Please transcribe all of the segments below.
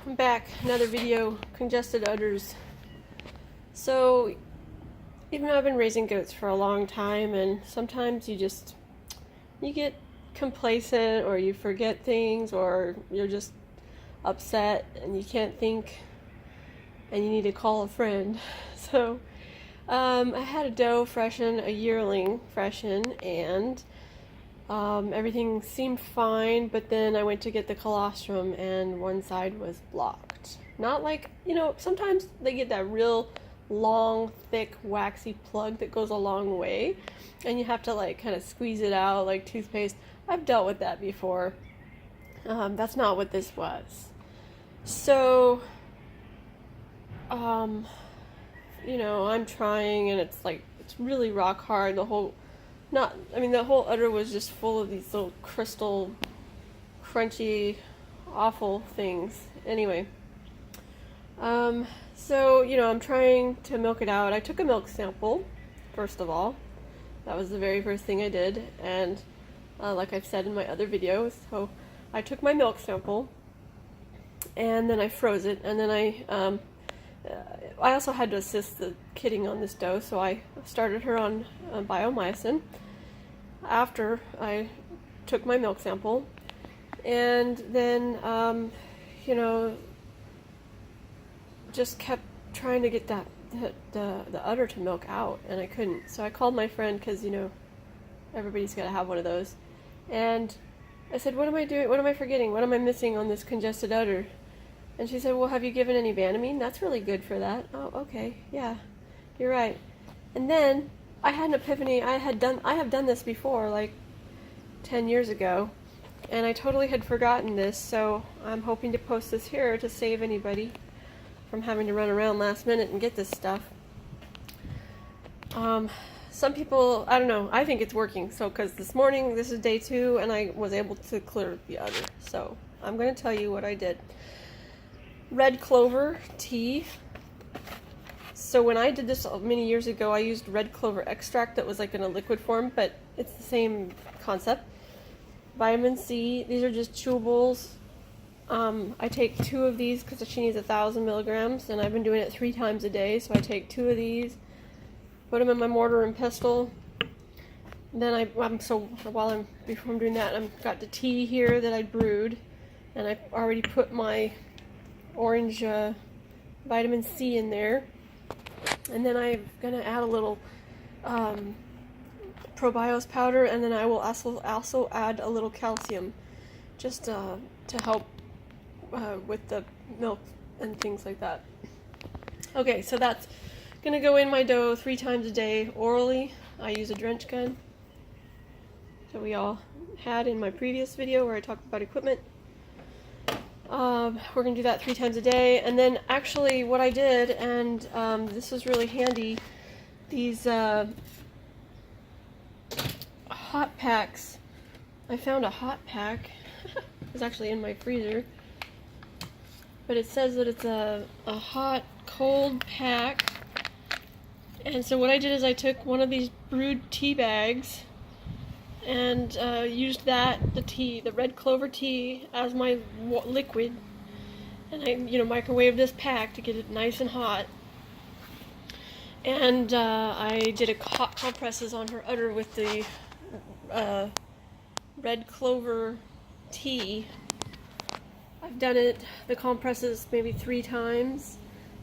I'm back. Another video, congested udders. So, even though I've been raising goats for a long time, and sometimes you get complacent, or you forget things, or you're just upset and you can't think and you need to call a friend. So, I had a doe freshen, a yearling freshen, and everything seemed fine, but then I went to get the colostrum and one side was blocked. Not like, sometimes they get that real long, thick, waxy plug that goes a long way, and you have to kind of squeeze it out like toothpaste. I've dealt with that before. That's not what this was. So, I'm trying, and it's really rock hard. The whole udder was just full of these little crystal, crunchy, awful things. Anyway, so, I'm trying to milk it out. I took a milk sample, first of all. That was the very first thing I did, and like I've said in my other videos, so I took my milk sample, and then I froze it, and then I also had to assist the kidding on this doe, so I started her on biomycin after I took my milk sample, and then just kept trying to get the udder to milk out, and I couldn't. So I called my friend, because everybody's got to have one of those, and I said, what am I doing? What am I forgetting? What am I missing on this congested udder? And she said, well, have you given any Banamine? That's really good for that. Oh, okay, yeah, you're right. And then I had an epiphany. I have done this before, like 10 years ago, and I totally had forgotten this, so I'm hoping to post this here to save anybody from having to run around last minute and get this stuff. Some people, I don't know, I think it's working. So, because this morning, this is day 2, and I was able to clear the udder. So, I'm going to tell you what I did. Red clover tea. So when I did this many years ago, I used red clover extract that was like in a liquid form, but it's the same concept. Vitamin C, these are just chewables. I take 2 of these because she needs 1,000 milligrams, and I've been doing it 3 times a day, so I take 2 of these, put them in my mortar and pestle. And then before I'm doing that, I've got the tea here that I brewed, and I've already put my orange vitamin C in there, and then I'm gonna add a little probios powder, and then I will also add a little calcium, just to help with the milk and things like that. Okay, so that's gonna go in my dough 3 times a day orally. I use a drench gun that we all had in my previous video where I talked about equipment. We're going to do that 3 times a day, and then actually what I did, and this was really handy, these hot packs. I found a hot pack. It was actually in my freezer, but it says that it's a hot cold pack. And so what I did is I took one of these brewed tea bags and used the red clover tea as my liquid, and I microwaved this pack to get it nice and hot, and I did hot compresses on her udder with the red clover tea. I've done the compresses maybe 3 times,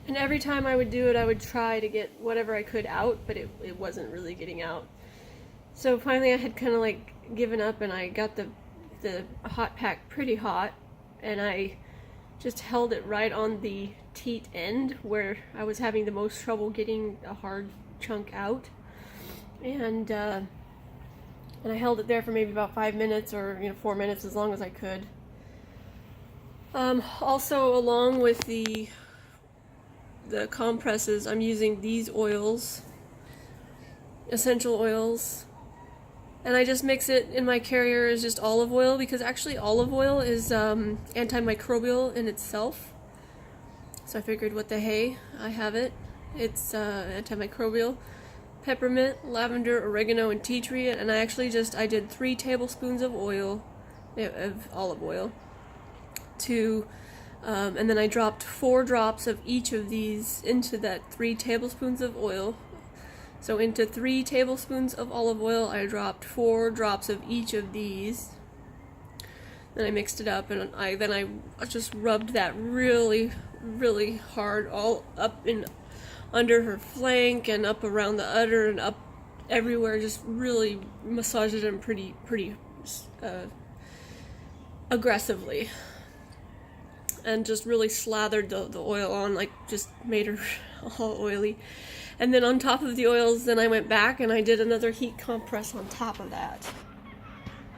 and every time I would do it, I would try to get whatever I could out, but it wasn't really getting out. So finally I had kind of given up, and I got the hot pack pretty hot, and I just held it right on the teat end where I was having the most trouble getting a hard chunk out, and I held it there for maybe about 5 minutes, or 4 minutes, as long as I could. Also, along with the compresses, I'm using these oils, essential oils. And I just mix it in my carrier as just olive oil, because actually olive oil is antimicrobial in itself. So I figured, what the hey, I have it. It's antimicrobial. Peppermint, lavender, oregano, and tea tree. And I did 3 tablespoons of olive oil, to And then I dropped 4 drops of each of these into that 3 tablespoons of oil. So into 3 tablespoons of olive oil, I dropped 4 drops of each of these. Then I mixed it up, and I just rubbed that really, really hard all up in under her flank and up around the udder and up everywhere. Just really massaged it in pretty aggressively, and just really slathered the oil on, like just made her all oily. And then on top of the oils, then I went back and I did another heat compress on top of that.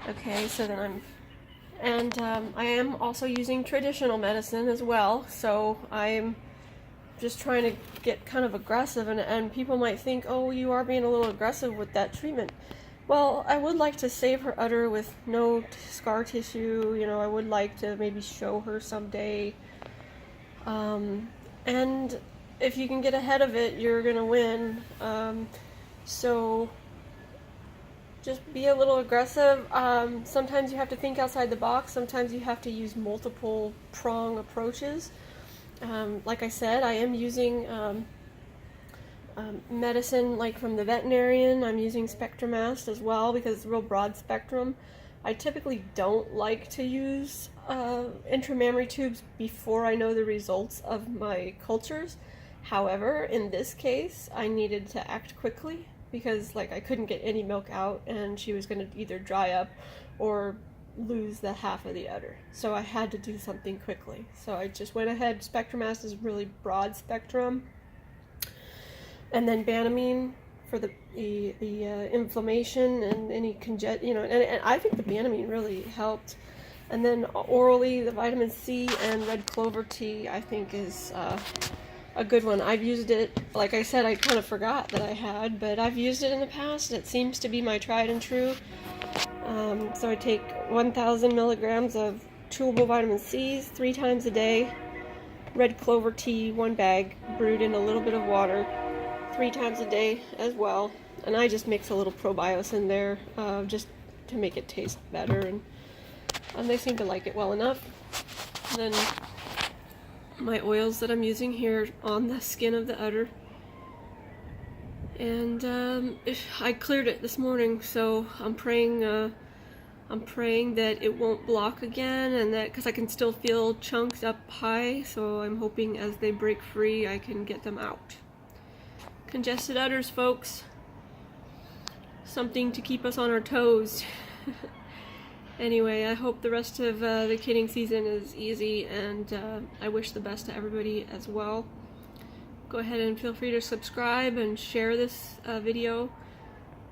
Okay, so then I am also using traditional medicine as well, so I'm just trying to get kind of aggressive, and people might think, oh, you are being a little aggressive with that treatment. Well, I would like to save her udder with no scar tissue. You know, I would like to maybe show her someday. And if you can get ahead of it, you're gonna win. So just be a little aggressive. Sometimes you have to think outside the box. Sometimes you have to use multiple prong approaches. Like I said, I am using medicine like from the veterinarian. I'm using Spectrumast as well because it's real broad spectrum. I typically don't like to use intramammary tubes before I know the results of my cultures. However, in this case, I needed to act quickly because like I couldn't get any milk out and she was going to either dry up or lose the half of the udder. So I had to do something quickly. So I just went ahead. Spectrumast is really broad spectrum. And then Banamine for the inflammation and any and I think the Banamine really helped. And then orally, the vitamin C and red clover tea I think is a good one. I've used it, like I said, I kind of forgot that I had, but I've used it in the past. It seems to be my tried and true. So I take 1,000 milligrams of chewable vitamin C's 3 times a day. Red clover tea, 1 bag, brewed in a little bit of water, 3 times a day as well. And I just mix a little probios in there just to make it taste better. And they seem to like it well enough. And then my oils that I'm using here on the skin of the udder. And I cleared it this morning, so I'm praying that it won't block again, and that because I can still feel chunks up high, so I'm hoping as they break free I can get them out. Congested udders, folks. Something to keep us on our toes. Anyway, I hope the rest of the kidding season is easy, and I wish the best to everybody as well. Go ahead and feel free to subscribe and share this video,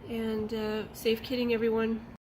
and safe kidding, everyone.